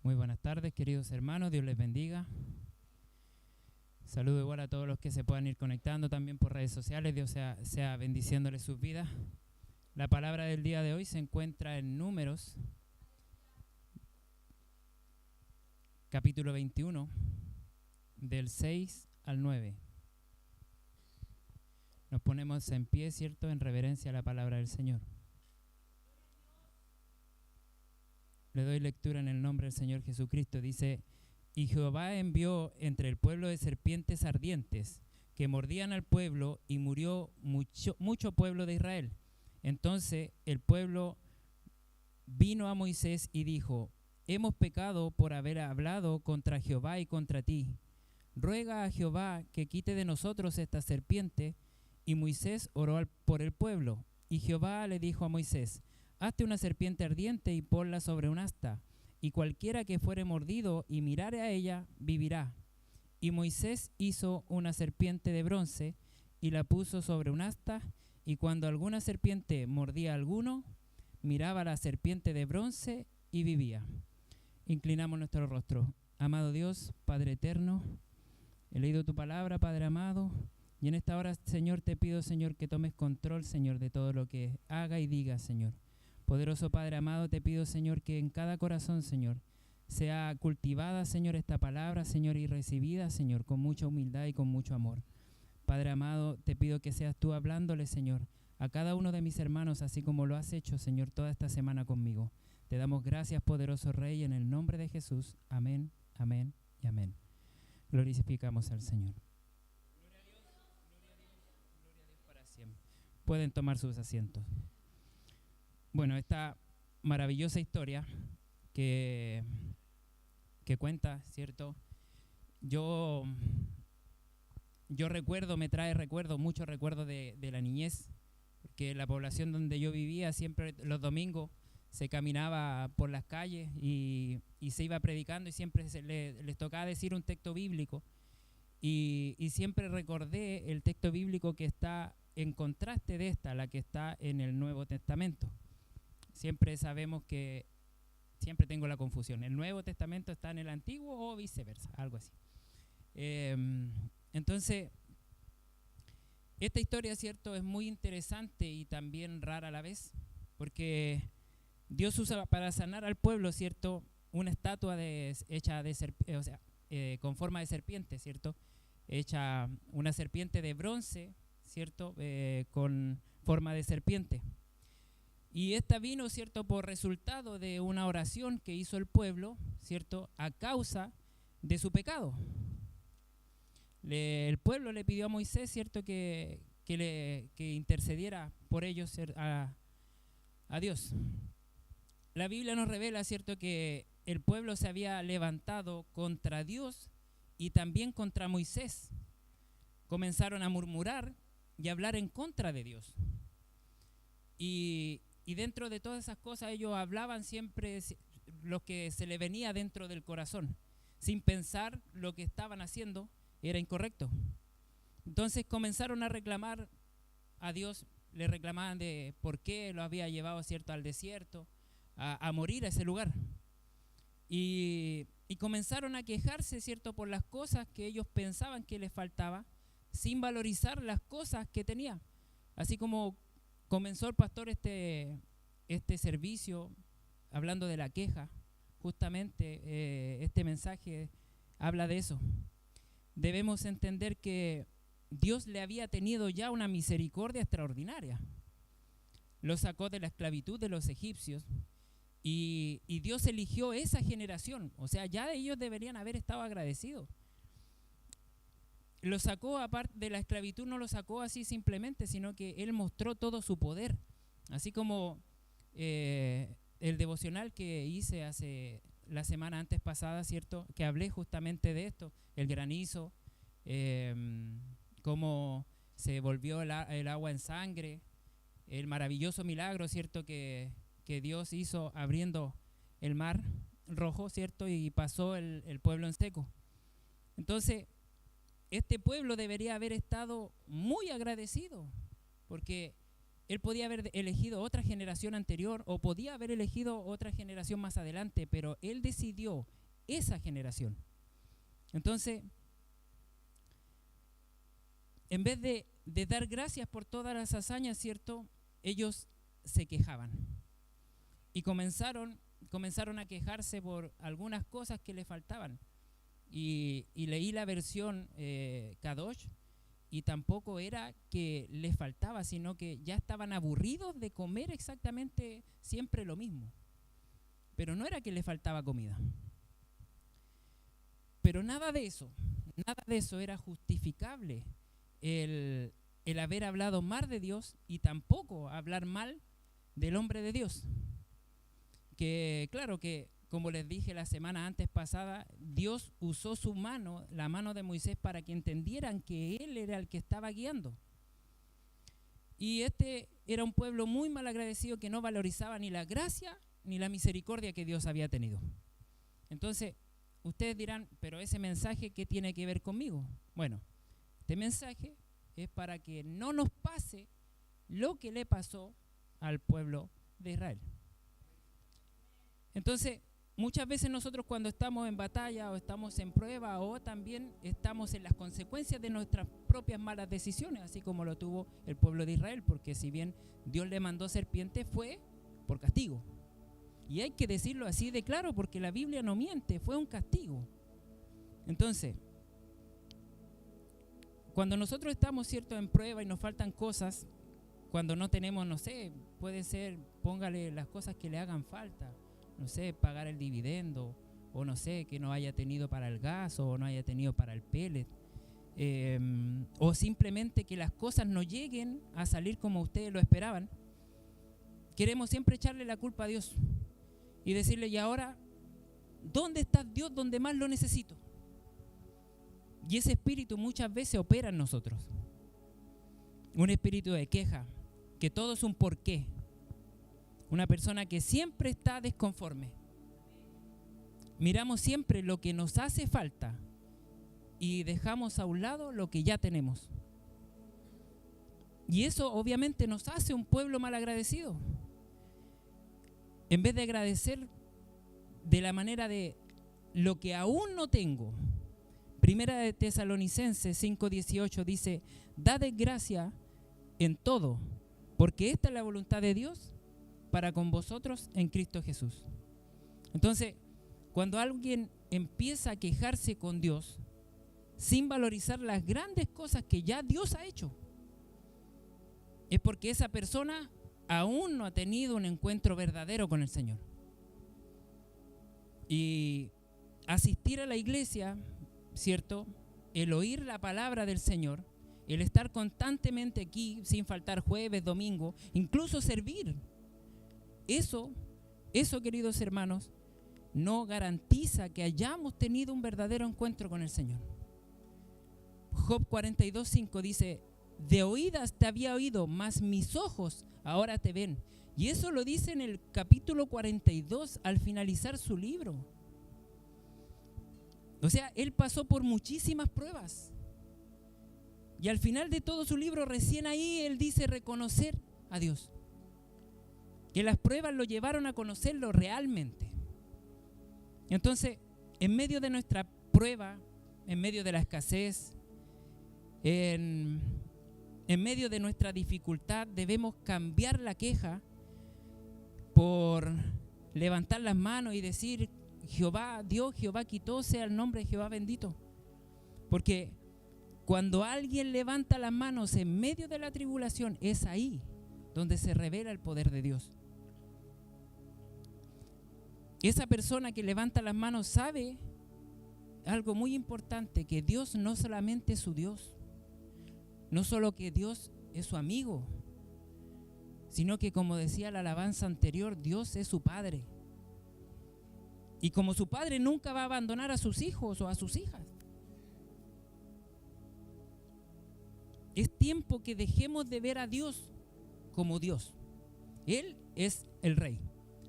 Muy buenas tardes, queridos hermanos, Dios les bendiga. Saludo igual a todos los que se puedan ir conectando también por redes sociales. Dios sea bendiciéndoles sus vidas. La palabra del día de hoy se encuentra en Números, capítulo 21, del 6 al 9. Nos ponemos en pie, ¿cierto?, en reverencia a la palabra del Señor. Le doy lectura en el nombre del Señor Jesucristo. Dice: y Jehová envió entre el pueblo de serpientes ardientes que mordían al pueblo, y murió mucho pueblo de Israel. Entonces el pueblo vino a Moisés y dijo: hemos pecado por haber hablado contra Jehová y contra ti. Ruega a Jehová que quite de nosotros esta serpiente. Y Moisés oró por el pueblo. Y Jehová le dijo a Moisés: hazte una serpiente ardiente y ponla sobre un asta, y cualquiera que fuere mordido y mirare a ella, vivirá. Y Moisés hizo una serpiente de bronce y la puso sobre un asta, y cuando alguna serpiente mordía a alguno, miraba a la serpiente de bronce y vivía. Inclinamos nuestro rostro. Amado Dios, Padre eterno, he leído tu palabra, Padre amado, y en esta hora, Señor, te pido, Señor, que tomes control, Señor, de todo lo que haga y diga, Señor. Poderoso Padre amado, te pido, Señor, que en cada corazón, Señor, sea cultivada, Señor, esta palabra, Señor, y recibida, Señor, con mucha humildad y con mucho amor. Padre amado, te pido que seas tú hablándole, Señor, a cada uno de mis hermanos, así como lo has hecho, Señor, toda esta semana conmigo. Te damos gracias, poderoso Rey, en el nombre de Jesús. Amén, amén y amén. Glorificamos al Señor. Gloria a Dios, gloria a Dios, gloria a Dios para siempre. Pueden tomar sus asientos. Bueno, esta maravillosa historia que cuenta, ¿cierto? Yo recuerdo, me trae recuerdos, muchos recuerdos de la niñez, porque la población donde yo vivía, siempre los domingos se caminaba por las calles y se iba predicando, y siempre les tocaba decir un texto bíblico, y siempre recordé el texto bíblico que está en contraste de la que está en el Nuevo Testamento. Siempre sabemos que, siempre tengo la confusión, ¿el Nuevo Testamento está en el Antiguo o viceversa? Algo así. Entonces, esta historia, ¿cierto?, es muy interesante y también rara a la vez, porque Dios usa para sanar al pueblo, ¿cierto?, una estatua hecha de con forma de serpiente, ¿cierto?, hecha una serpiente de bronce, ¿cierto?, con forma de serpiente. Y esta vino, ¿cierto?, por resultado de una oración que hizo el pueblo, ¿cierto?, a causa de su pecado. El pueblo le pidió a Moisés, ¿cierto?, que intercediera por ellos a Dios. La Biblia nos revela, ¿cierto?, que el pueblo se había levantado contra Dios y también contra Moisés. Comenzaron a murmurar y a hablar en contra de Dios. Y dentro de todas esas cosas ellos hablaban siempre lo que se le venía dentro del corazón, sin pensar lo que estaban haciendo era incorrecto. Entonces comenzaron a reclamar a Dios, le reclamaban de por qué lo había llevado, ¿cierto?, al desierto, a morir a ese lugar. Y comenzaron a quejarse, ¿cierto?, por las cosas que ellos pensaban que les faltaba, sin valorizar las cosas que tenía. Así como comenzó el pastor este servicio hablando de la queja, justamente este mensaje habla de eso. Debemos entender que Dios le había tenido ya una misericordia extraordinaria. Lo sacó de la esclavitud de los egipcios y Dios eligió esa generación. O sea, ya ellos deberían haber estado agradecidos. Lo sacó, aparte de la esclavitud, no lo sacó así simplemente, sino que Él mostró todo su poder. Así como el devocional que hice hace la semana antes pasada, ¿cierto?, que hablé justamente de esto, el granizo, cómo se volvió el agua en sangre, el maravilloso milagro, ¿cierto?, que Dios hizo abriendo el mar rojo, ¿cierto?, y pasó el pueblo en seco. Entonces, este pueblo debería haber estado muy agradecido, porque él podía haber elegido otra generación anterior o podía haber elegido otra generación más adelante, pero él decidió esa generación. Entonces, en vez de dar gracias por todas las hazañas, ¿cierto?, ellos se quejaban y comenzaron a quejarse por algunas cosas que le faltaban. Y leí la versión Kadosh, y tampoco era que les faltaba, sino que ya estaban aburridos de comer exactamente siempre lo mismo. Pero no era que les faltaba comida. Pero nada de eso era justificable el haber hablado mal de Dios y tampoco hablar mal del hombre de Dios. Que claro que, como les dije la semana antes pasada, Dios usó su mano, la mano de Moisés, para que entendieran que él era el que estaba guiando. Y este era un pueblo muy mal agradecido que no valorizaba ni la gracia ni la misericordia que Dios había tenido. Entonces, ustedes dirán, pero ese mensaje, ¿qué tiene que ver conmigo? Bueno, este mensaje es para que no nos pase lo que le pasó al pueblo de Israel. Entonces, muchas veces nosotros cuando estamos en batalla o estamos en prueba o también estamos en las consecuencias de nuestras propias malas decisiones, así como lo tuvo el pueblo de Israel, porque si bien Dios le mandó serpiente, fue por castigo. Y hay que decirlo así de claro, porque la Biblia no miente, fue un castigo. Entonces, cuando nosotros estamos, ¿cierto?, en prueba y nos faltan cosas, cuando no tenemos, no sé, puede ser, póngale las cosas que le hagan falta, no sé, pagar el dividendo, o no sé, que no haya tenido para el gas, o no haya tenido para el pellet, o simplemente que las cosas no lleguen a salir como ustedes lo esperaban. Queremos siempre echarle la culpa a Dios y decirle, y ahora, ¿dónde está Dios donde más lo necesito? Y ese espíritu muchas veces opera en nosotros. Un espíritu de queja, que todo es un porqué. Una persona que siempre está desconforme. Miramos siempre lo que nos hace falta y dejamos a un lado lo que ya tenemos. Y eso obviamente nos hace un pueblo malagradecido. En vez de agradecer de la manera de lo que aún no tengo. Primera de Tesalonicenses 5:18 dice, dad gracia en todo, porque esta es la voluntad de Dios para con vosotros en Cristo Jesús. Entonces, cuando alguien empieza a quejarse con Dios sin valorizar las grandes cosas que ya Dios ha hecho, es porque esa persona aún no ha tenido un encuentro verdadero con el Señor. Y asistir a la iglesia, ¿cierto?, el oír la palabra del Señor, el estar constantemente aquí sin faltar jueves, domingo, incluso servir, eso, queridos hermanos, no garantiza que hayamos tenido un verdadero encuentro con el Señor. Job 42:5 dice, de oídas te había oído, mas mis ojos ahora te ven. Y eso lo dice en el capítulo 42 al finalizar su libro. O sea, él pasó por muchísimas pruebas. Y al final de todo su libro, recién ahí él dice reconocer a Dios. Que las pruebas lo llevaron a conocerlo realmente. Entonces, en medio de nuestra prueba, en medio de la escasez, en medio de nuestra dificultad, debemos cambiar la queja por levantar las manos y decir, Jehová, Dios, Jehová quitó, sea el nombre de Jehová bendito. Porque cuando alguien levanta las manos en medio de la tribulación, es ahí donde se revela el poder de Dios. Esa persona que levanta las manos sabe algo muy importante, que Dios no solamente es su Dios, no solo que Dios es su amigo, sino que, como decía la alabanza anterior, Dios es su Padre. Y como su Padre nunca va a abandonar a sus hijos o a sus hijas. Es tiempo que dejemos de ver a Dios como Dios. Él es el Rey.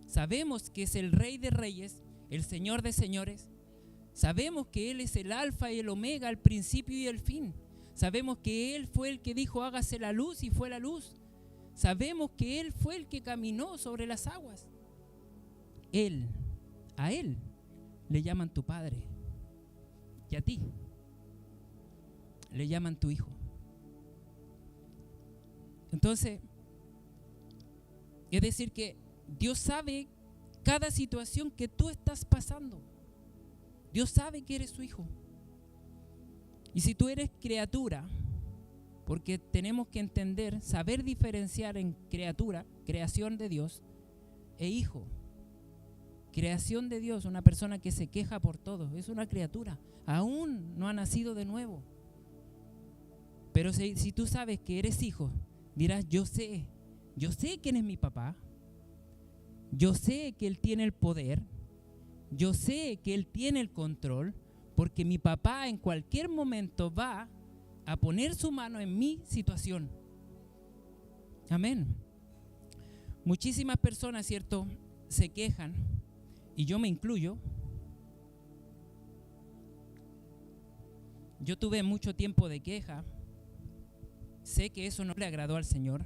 Sabemos que es el Rey de Reyes, el Señor de Señores. Sabemos que Él es el Alfa y el Omega, el principio y el fin. Sabemos que Él fue el que dijo, hágase la luz, y fue la luz. Sabemos que Él fue el que caminó sobre las aguas. A Él le llaman tu Padre. Y a ti le llaman tu Hijo. Entonces, es decir que Dios sabe cada situación que tú estás pasando. Dios sabe que eres su hijo. Y si tú eres criatura, porque tenemos que entender, saber diferenciar en criatura, creación de Dios, e hijo. Creación de Dios, una persona que se queja por todo, es una criatura, aún no ha nacido de nuevo. Pero si tú sabes que eres hijo, dirás, yo sé quién es mi papá, yo sé que Él tiene el poder, yo sé que Él tiene el control, porque mi papá en cualquier momento va a poner su mano en mi situación. Amén. Muchísimas personas, ¿cierto?, se quejan, y yo me incluyo. Yo tuve mucho tiempo de queja. Sé que eso no le agradó al Señor,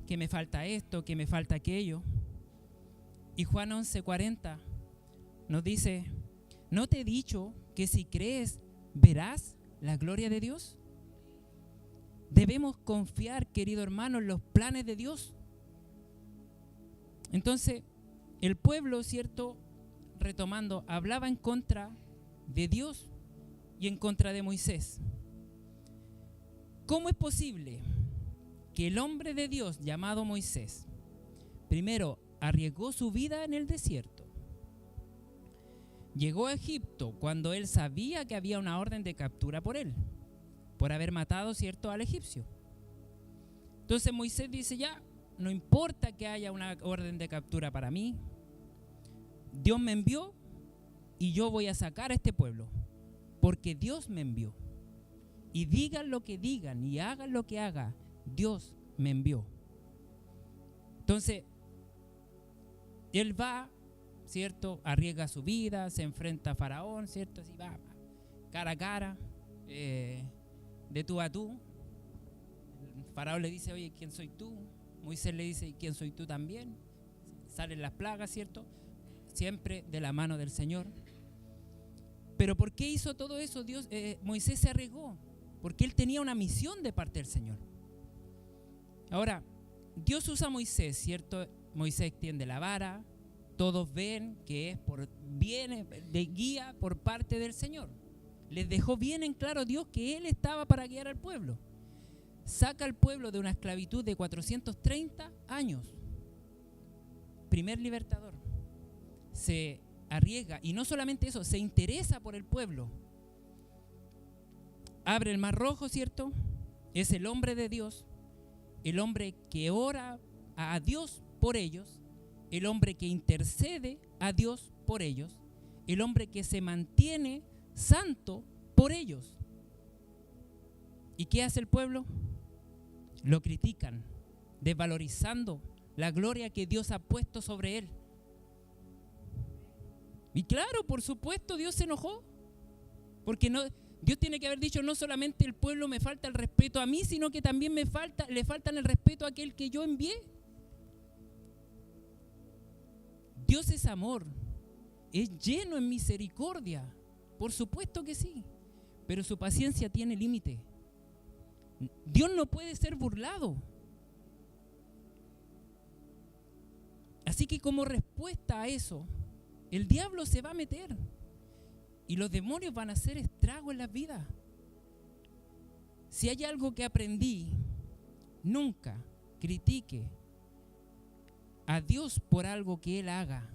que me falta esto, que me falta aquello. Y Juan 11:40 nos dice, ¿no te he dicho que si crees verás la gloria de Dios? Debemos confiar, querido hermano, en los planes de Dios. Entonces, el pueblo, ¿cierto?, retomando, hablaba en contra de Dios y en contra de Moisés. ¿Cómo es posible que el hombre de Dios llamado Moisés, primero, arriesgó su vida en el desierto? Llegó a Egipto cuando él sabía que había una orden de captura por él, por haber matado, ¿cierto?, al egipcio. Entonces Moisés dice, ya, no importa que haya una orden de captura para mí, Dios me envió y yo voy a sacar a este pueblo, porque Dios me envió. Y digan lo que digan y hagan lo que hagan, Dios me envió. Entonces, él va, ¿cierto?, arriesga su vida, se enfrenta a Faraón, ¿cierto?, así va, cara a cara, de tú a tú. Faraón le dice, oye, ¿quién soy tú? Moisés le dice, ¿quién soy tú también? Salen las plagas, ¿cierto?, siempre de la mano del Señor. Pero ¿por qué hizo todo eso? Moisés se arriesgó, porque él tenía una misión de parte del Señor. Ahora, Dios usa a Moisés, ¿cierto? Moisés extiende la vara, todos ven que viene de guía por parte del Señor. Les dejó bien en claro Dios que Él estaba para guiar al pueblo. Saca al pueblo de una esclavitud de 430 años. Primer libertador. Se arriesga, y no solamente eso, se interesa por el pueblo. Abre el mar rojo, ¿cierto? Es el hombre de Dios, el hombre que ora a Dios por ellos, el hombre que intercede a Dios por ellos, el hombre que se mantiene santo por ellos. ¿Y qué hace el pueblo? Lo critican, desvalorizando la gloria que Dios ha puesto sobre él. Y claro, por supuesto, Dios se enojó, porque Dios tiene que haber dicho, no solamente el pueblo me falta el respeto a mí, sino que también le faltan el respeto a aquel que yo envié. Dios es amor, es lleno en misericordia, por supuesto que sí, pero su paciencia tiene límite. Dios no puede ser burlado. Así que como respuesta a eso, el diablo se va a meter y los demonios van a hacer estrago en las vidas. Si hay algo que aprendí, nunca critique a Dios por algo que Él haga.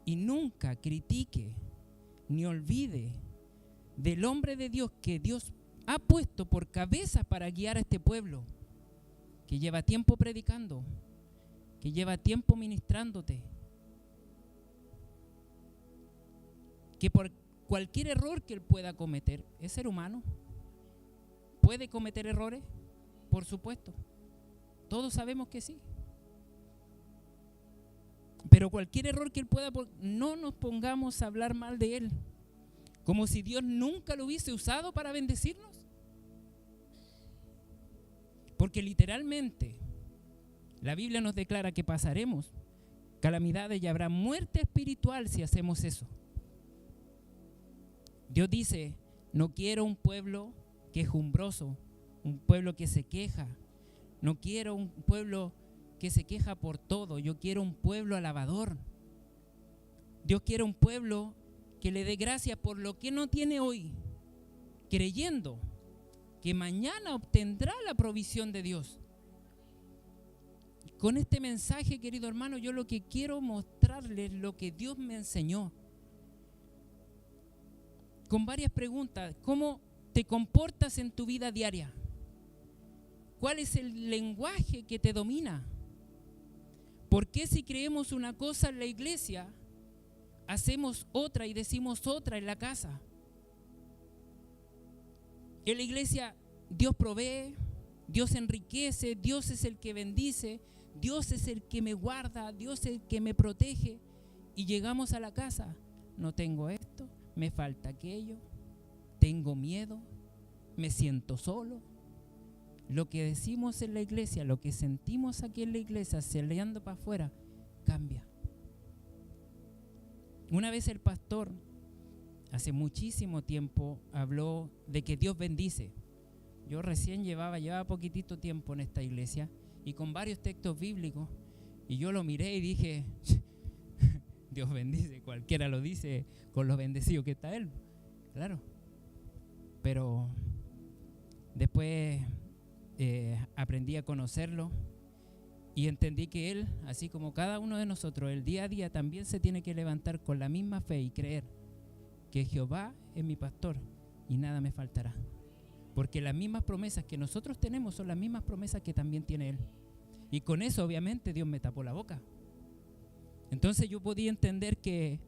Y nunca critique ni olvide del hombre de Dios que Dios ha puesto por cabeza para guiar a este pueblo, que lleva tiempo predicando, que lleva tiempo ministrándote, que por cualquier error que él pueda cometer, es ser humano, puede cometer errores, por supuesto, todos sabemos que sí, pero cualquier error que él pueda, no nos pongamos a hablar mal de él, como si Dios nunca lo hubiese usado para bendecirnos. Porque literalmente la Biblia nos declara que pasaremos calamidades y habrá muerte espiritual si hacemos eso. Dios dice, no quiero un pueblo quejumbroso, un pueblo que se queja. No quiero un pueblo que se queja por todo. Yo quiero un pueblo alabador. Dios quiere un pueblo que le dé gracias por lo que no tiene hoy, creyendo que mañana obtendrá la provisión de Dios. Con este mensaje, querido hermano, yo lo que quiero mostrarles lo que Dios me enseñó. Con varias preguntas. ¿Cómo te comportas en tu vida diaria? ¿Cuál es el lenguaje que te domina? ¿Por qué si creemos una cosa en la iglesia, hacemos otra y decimos otra en la casa? En la iglesia Dios provee, Dios enriquece, Dios es el que bendice, Dios es el que me guarda, Dios es el que me protege. Y llegamos a la casa, no tengo esto, me falta aquello, tengo miedo, me siento solo. Lo que decimos en la iglesia, lo que sentimos aquí en la iglesia, saliendo para afuera, cambia. Una vez el pastor, hace muchísimo tiempo, habló de que Dios bendice. Yo recién llevaba poquitito tiempo en esta iglesia y con varios textos bíblicos, y yo lo miré y dije, Dios bendice, cualquiera lo dice con lo bendecido que está Él, claro. Pero después aprendí a conocerlo y entendí que Él, así como cada uno de nosotros, el día a día también se tiene que levantar con la misma fe y creer que Jehová es mi pastor y nada me faltará. Porque las mismas promesas que nosotros tenemos son las mismas promesas que también tiene Él. Y con eso obviamente Dios me tapó la boca. Entonces yo podía entender que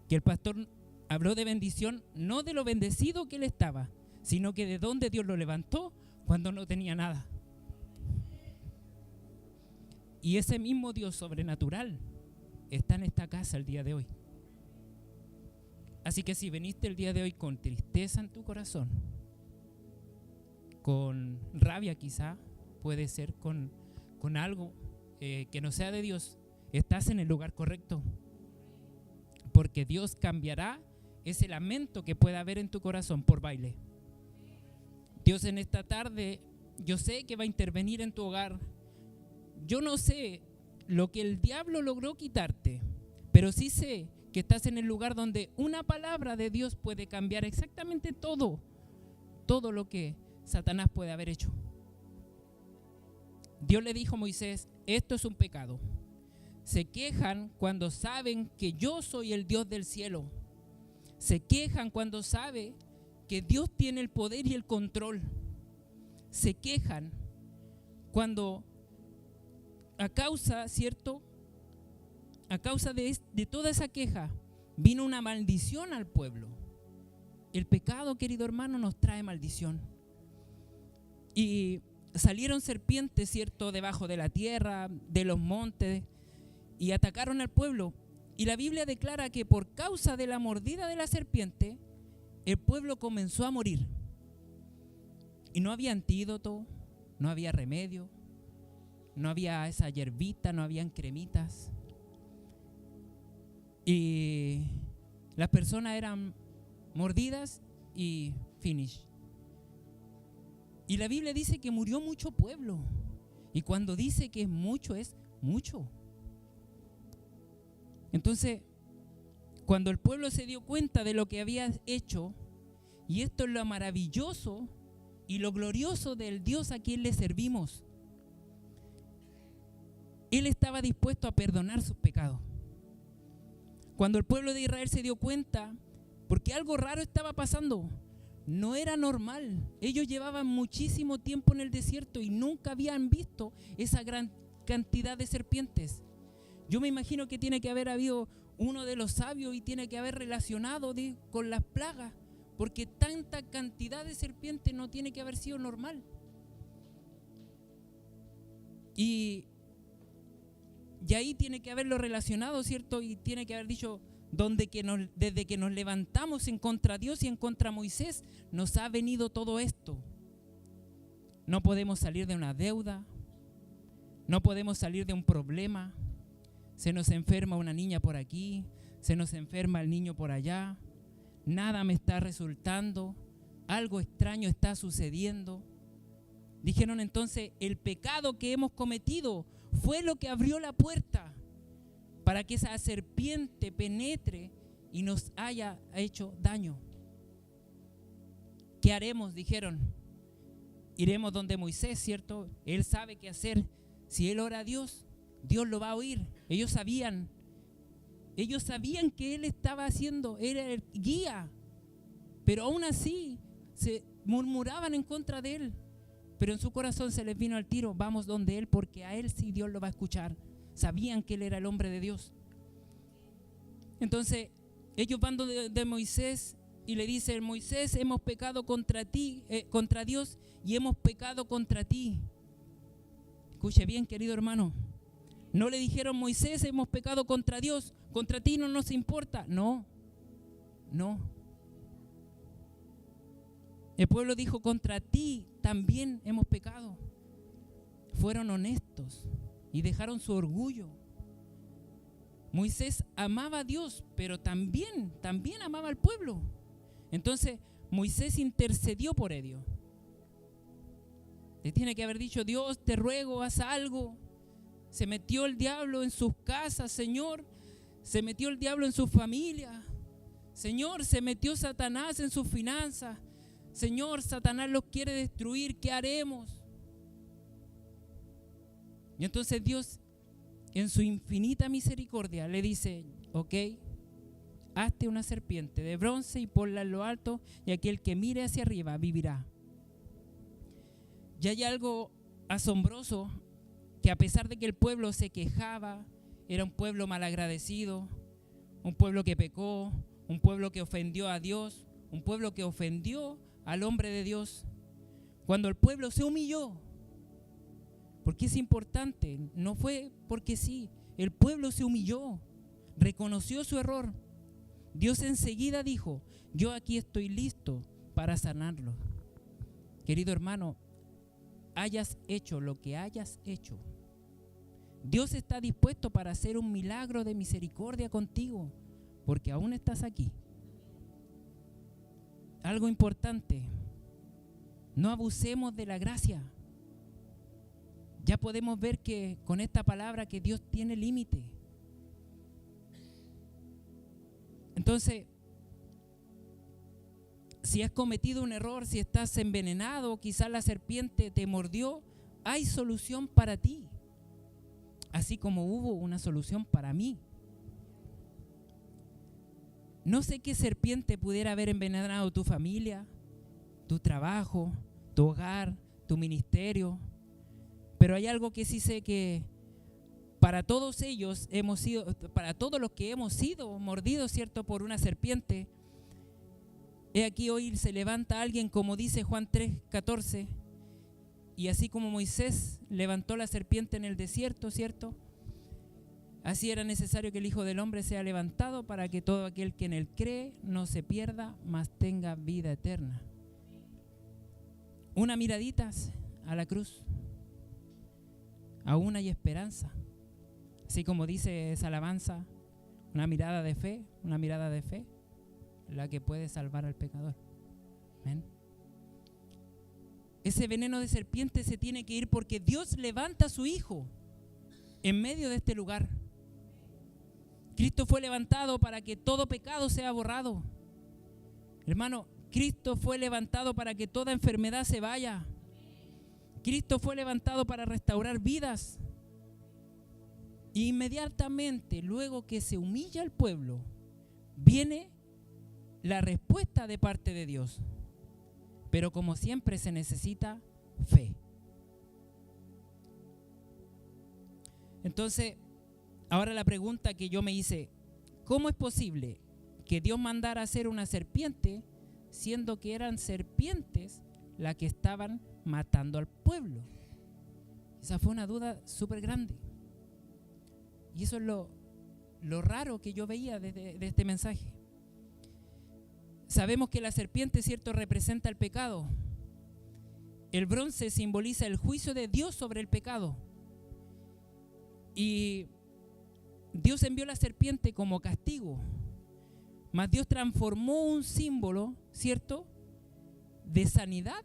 el pastor habló de bendición, no de lo bendecido que él estaba, sino que de dónde Dios lo levantó cuando no tenía nada. Y ese mismo Dios sobrenatural está en esta casa el día de hoy. Así que si veniste el día de hoy con tristeza en tu corazón, con rabia quizá, puede ser con algo que no sea de Dios, estás en el lugar correcto. Porque Dios cambiará ese lamento que pueda haber en tu corazón por baile. Dios en esta tarde, yo sé que va a intervenir en tu hogar. Yo no sé lo que el diablo logró quitarte, pero sí sé que estás en el lugar donde una palabra de Dios puede cambiar exactamente todo lo que Satanás puede haber hecho. Dios le dijo a Moisés, esto es un pecado. Se quejan cuando saben que yo soy el Dios del cielo. Se quejan cuando saben que Dios tiene el poder y el control. Se quejan cuando a causa de toda esa queja vino una maldición al pueblo. El pecado, querido hermano, nos trae maldición. Y salieron serpientes, ¿cierto?, debajo de la tierra, de los montes, y atacaron al pueblo. Y la Biblia declara que por causa de la mordida de la serpiente, el pueblo comenzó a morir. Y no había antídoto, no había remedio, no había esa hierbita, no habían cremitas. Y las personas eran mordidas y finish. Y la Biblia dice que murió mucho pueblo. Y cuando dice que es mucho, es mucho. Entonces, cuando el pueblo se dio cuenta de lo que había hecho, y esto es lo maravilloso y lo glorioso del Dios a quien le servimos, Él estaba dispuesto a perdonar sus pecados. Cuando el pueblo de Israel se dio cuenta, porque algo raro estaba pasando, no era normal. Ellos llevaban muchísimo tiempo en el desierto y nunca habían visto esa gran cantidad de serpientes. Yo me imagino que tiene que haber habido uno de los sabios y tiene que haber relacionado con las plagas, porque tanta cantidad de serpientes no tiene que haber sido normal. Y ahí tiene que haberlo relacionado, ¿cierto? Y tiene que haber dicho, desde que nos levantamos en contra de Dios y en contra de Moisés, nos ha venido todo esto. No podemos salir de una deuda, no podemos salir de un problema. Se nos enferma una niña por aquí, se nos enferma el niño por allá. Nada me está resultando, algo extraño está sucediendo. Dijeron entonces, el pecado que hemos cometido fue lo que abrió la puerta para que esa serpiente penetre y nos haya hecho daño. ¿Qué haremos? Dijeron. Iremos donde Moisés, ¿cierto? Él sabe qué hacer. Si él ora a Dios, Dios lo va a oír. Ellos sabían que él estaba haciendo, era el guía, pero aún así se murmuraban en contra de él. Pero en su corazón se les vino al tiro, vamos donde él, porque a él sí Dios lo va a escuchar. Sabían que él era el hombre de Dios. Entonces ellos van de Moisés y le dicen, Moisés, hemos pecado contra ti, contra Dios, y hemos pecado contra ti. Escuche bien, querido hermano. No le dijeron, Moisés, hemos pecado contra Dios, contra ti no nos importa. No. El pueblo dijo, contra ti también hemos pecado. Fueron honestos y dejaron su orgullo. Moisés amaba a Dios, pero también amaba al pueblo. Entonces Moisés intercedió por ellos. Le tiene que haber dicho, Dios, te ruego, haz algo. Se metió el diablo en sus casas, Señor. Se metió el diablo en su familia. Señor, se metió Satanás en sus finanzas. Señor, Satanás los quiere destruir. ¿Qué haremos? Y entonces Dios, en su infinita misericordia, le dice, ok, hazte una serpiente de bronce y ponla en lo alto, y aquel que mire hacia arriba vivirá. Y hay algo asombroso, que a pesar de que el pueblo se quejaba, era un pueblo malagradecido, un pueblo que pecó, un pueblo que ofendió a Dios, un pueblo que ofendió al hombre de Dios. Cuando el pueblo se humilló, porque es importante, no fue porque sí, el pueblo se humilló, reconoció su error. Dios enseguida dijo, yo aquí estoy listo para sanarlo. Querido hermano, hayas hecho lo que hayas hecho, Dios está dispuesto para hacer un milagro de misericordia contigo, porque aún estás aquí. Algo importante, no abusemos de la gracia. Ya podemos ver que con esta palabra que Dios tiene límite. Entonces, si has cometido un error, si estás envenenado, quizás la serpiente te mordió, hay solución para ti. Así como hubo una solución para mí. No sé qué serpiente pudiera haber envenenado tu familia, tu trabajo, tu hogar, tu ministerio. Pero hay algo que sí sé, que para todos ellos para todos los que hemos sido mordidos, ¿cierto?, por una serpiente, he aquí hoy se levanta alguien, como dice Juan 3:14, y así como Moisés levantó la serpiente en el desierto, ¿cierto?, así era necesario que el Hijo del Hombre sea levantado para que todo aquel que en él cree no se pierda, mas tenga vida eterna. Una miradita a la cruz. Aún hay esperanza. Así como dice esa alabanza, una mirada de fe, la que puede salvar al pecador. ¿Amén? Ese veneno de serpiente se tiene que ir, porque Dios levanta a su Hijo en medio de este lugar. Cristo fue levantado para que todo pecado sea borrado. Hermano, Cristo fue levantado para que toda enfermedad se vaya. Cristo fue levantado para restaurar vidas. Y inmediatamente, luego que se humilla el pueblo, viene la respuesta de parte de Dios. Pero como siempre se necesita fe. Entonces, ahora la pregunta que yo me hice, ¿cómo es posible que Dios mandara a hacer una serpiente, siendo que eran serpientes las que estaban matando al pueblo? Esa fue una duda súper grande. Y eso es lo raro que yo veía de este mensaje. Sabemos que la serpiente, ¿cierto?, representa el pecado. El bronce simboliza el juicio de Dios sobre el pecado. Y Dios envió la serpiente como castigo. Mas Dios transformó un símbolo, ¿cierto?, de sanidad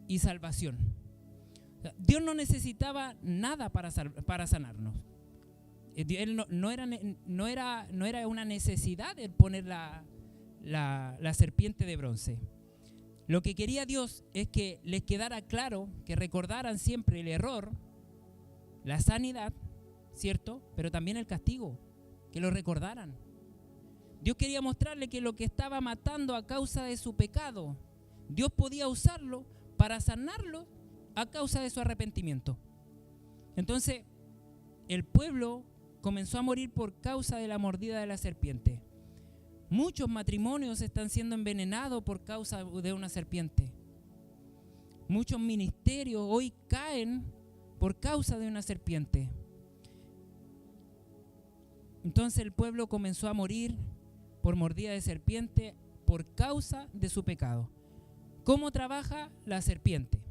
y salvación. Dios no necesitaba nada para sanarnos. Él no era una necesidad el poner la serpiente de bronce. Lo que quería Dios es que les quedara claro, que recordaran siempre el error, la sanidad, ¿cierto?, pero también el castigo, que lo recordaran. Dios quería mostrarle que lo que estaba matando a causa de su pecado, Dios podía usarlo para sanarlo a causa de su arrepentimiento. Entonces, el pueblo comenzó a morir por causa de la mordida de la serpiente. Muchos matrimonios están siendo envenenados por causa de una serpiente. Muchos ministerios hoy caen por causa de una serpiente. Entonces el pueblo comenzó a morir por mordida de serpiente por causa de su pecado. ¿Cómo trabaja la serpiente?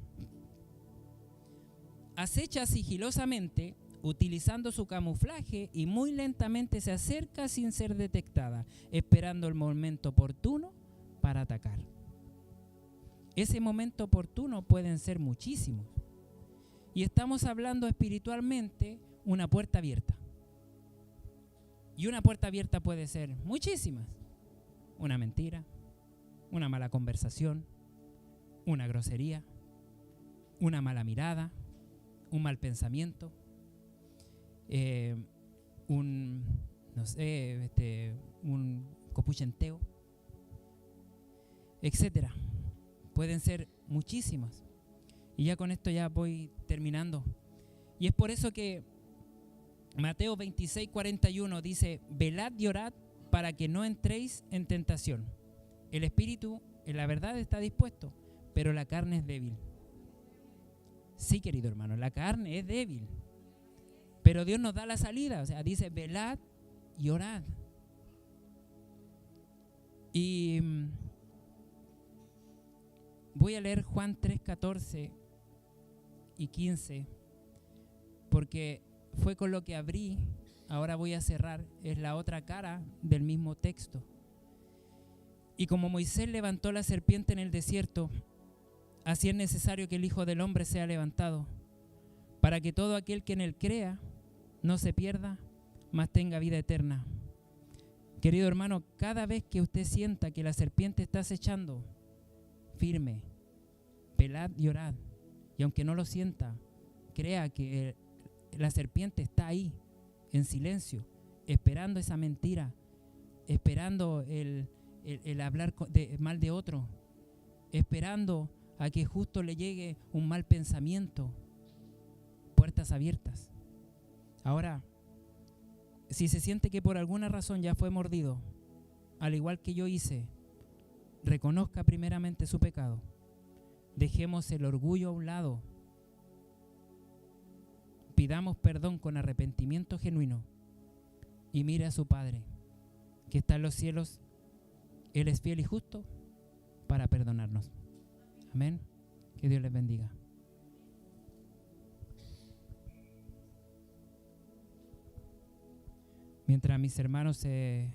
Acecha sigilosamente, utilizando su camuflaje, y muy lentamente se acerca sin ser detectada, esperando el momento oportuno para atacar. Ese momento oportuno pueden ser muchísimos. Y estamos hablando espiritualmente una puerta abierta. Y una puerta abierta puede ser muchísimas. Una mentira, una mala conversación, una grosería, una mala mirada, un mal pensamiento, un copuchenteo, etcétera. Pueden ser muchísimas. Y ya con esto ya voy terminando. Y es por eso que Mateo 26:41 dice: velad y orad para que no entréis en tentación. El espíritu, en la verdad, está dispuesto, pero la carne es débil. Sí, querido hermano, la carne es débil, pero Dios nos da la salida. O sea, dice: velad y orad. Y voy a leer Juan 3:14 y 15, porque fue con lo que abrí. Ahora voy a cerrar. Es la otra cara del mismo texto. Y como Moisés levantó la serpiente en el desierto, así es necesario que el Hijo del Hombre sea levantado, para que todo aquel que en él crea no se pierda, mas tenga vida eterna. Querido hermano, cada vez que usted sienta que la serpiente está acechando, firme, velad y orad. Y aunque no lo sienta, crea que la serpiente está ahí, en silencio, esperando esa mentira, esperando el hablar mal de otro, esperando a que justo le llegue un mal pensamiento. Puertas abiertas. Ahora, si se siente que por alguna razón ya fue mordido, al igual que yo hice, reconozca primeramente su pecado. Dejemos el orgullo a un lado. Pidamos perdón con arrepentimiento genuino y mire a su Padre que está en los cielos. Él es fiel y justo para perdonarnos. Amén. Que Dios les bendiga. Mientras mis hermanos se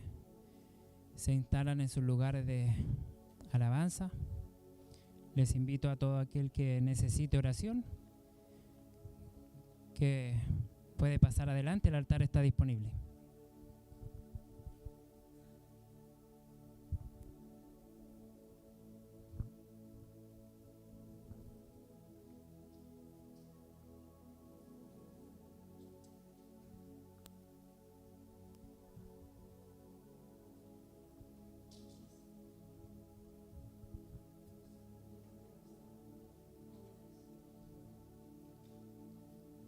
instalan en sus lugares de alabanza, les invito a todo aquel que necesite oración que puede pasar adelante. El altar está disponible.